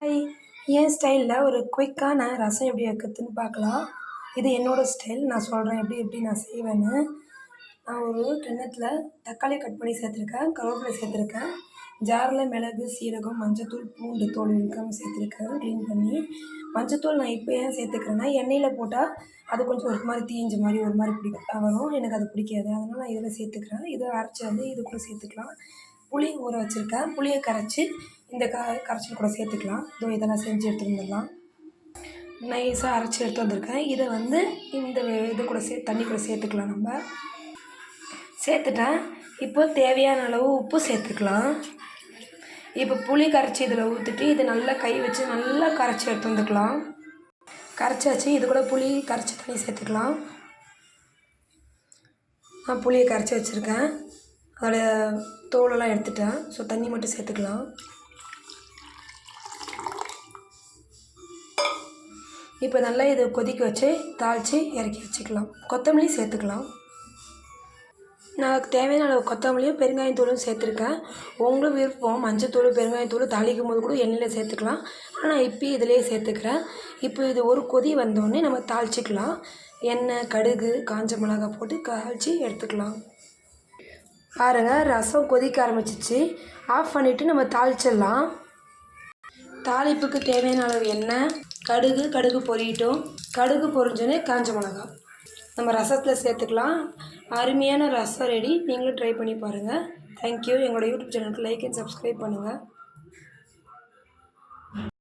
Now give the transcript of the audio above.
Hi, என் ஸ்டைலில் ஒரு குயிக்கான ரசம் எப்படி வைக்கிறதுன்னு பார்க்கலாம். இது என்னோடய ஸ்டைல். நான் சொல்கிறேன் எப்படி நான் செய்வேன்னு. நான் ஒரு கிண்ணத்தில் தக்காளி கட் பண்ணி சேர்த்துருக்கேன், கருவேப்பிலை சேர்த்துருக்கேன், ஜாரில் மிளகு, சீரகம், மஞ்சத்தூள், பூண்டு தோல் இருக்காமல் சேர்த்துருக்கேன் க்ளீன் பண்ணி. மஞ்சத்தூள் நான் இப்போ ஏன் சேர்த்துக்கிறேன்னா, எண்ணெயில் போட்டால் அது கொஞ்சம் ஒரு மாதிரி தீஞ்ச மாதிரி ஒரு மாதிரி வரும். எனக்கு அது பிடிக்காது. அதனால் நான் இதில் சேர்த்துக்கிறேன். இதை அரைச்சி வந்து இது கூட சேர்த்துக்கலாம். புளி ஊற வச்சுருக்கேன். புளியை கரைச்சி இந்த கரைச்சல் கூட சேர்த்துக்கலாம். இதெல்லாம் செஞ்சு எடுத்துகிட்டு வந்துடலாம். நைஸாக அரைச்சி எடுத்து வந்திருக்கேன். இதை வந்து இந்த இது கூட தண்ணி கூட சேர்த்துக்கலாம். நம்ம சேர்த்துட்டேன். இப்போ தேவையான அளவு உப்பு சேர்த்துக்கலாம். இப்போ புளி கரைச்சி இதில் ஊற்றிட்டு இதை நல்லா கை வச்சு நல்லா கரைச்சி எடுத்து வந்துக்கலாம். கரைச்சாச்சு. இது கூட புளி கரைச்சி தண்ணி சேர்த்துக்கலாம். நான் புளியை கரைச்சி வச்சுருக்கேன். அதோட தோலெல்லாம் எடுத்துட்டேன். ஸோ தண்ணி மட்டும் சேர்த்துக்கலாம். இப்போ நல்லா இதை கொதிக்க வச்சு தாளித்து இறக்கி வச்சுக்கலாம். கொத்தமல்லி சேர்த்துக்கலாம். நான் தேவையான அளவு கொத்தமல்லியும் பெருங்காயத்தூளும் சேர்த்துருக்கேன். உங்களுக்கு விருப்பம் மஞ்சத்தூள் பெருங்காயத்தூள் தாளிக்கும் போது கூட எண்ணெயில் சேர்த்துக்கலாம். ஆனால் இப்போ இதிலே சேர்த்துக்கிறேன். இப்போ இது ஒரு கொதி வந்தோடனே நம்ம தாளிச்சிக்கலாம். எண்ணெய், கடுகு, காஞ்ச மிளகாய் போட்டு தாளித்து எடுத்துக்கலாம். பாருங்கள், ரசம் கொதிக்க ஆரம்பிச்சிச்சு. ஆஃப் பண்ணிவிட்டு நம்ம தாளிச்சிடலாம். தாளிப்புக்கு தேவையான அளவு எண்ணெய், கடுகு பொரியட்டும். கடுகு பொரிஞ்சோடனே காஞ்ச மிளகாய் நம்ம ரசத்தில் சேர்த்துக்கலாம். அருமையான ரசம் ரெடி. நீங்களும் ட்ரை பண்ணி பாருங்கள். தேங்க்யூ. எங்களோட யூடியூப் சேனலுக்கு லைக் அண்ட் சப்ஸ்கிரைப் பண்ணுங்கள்.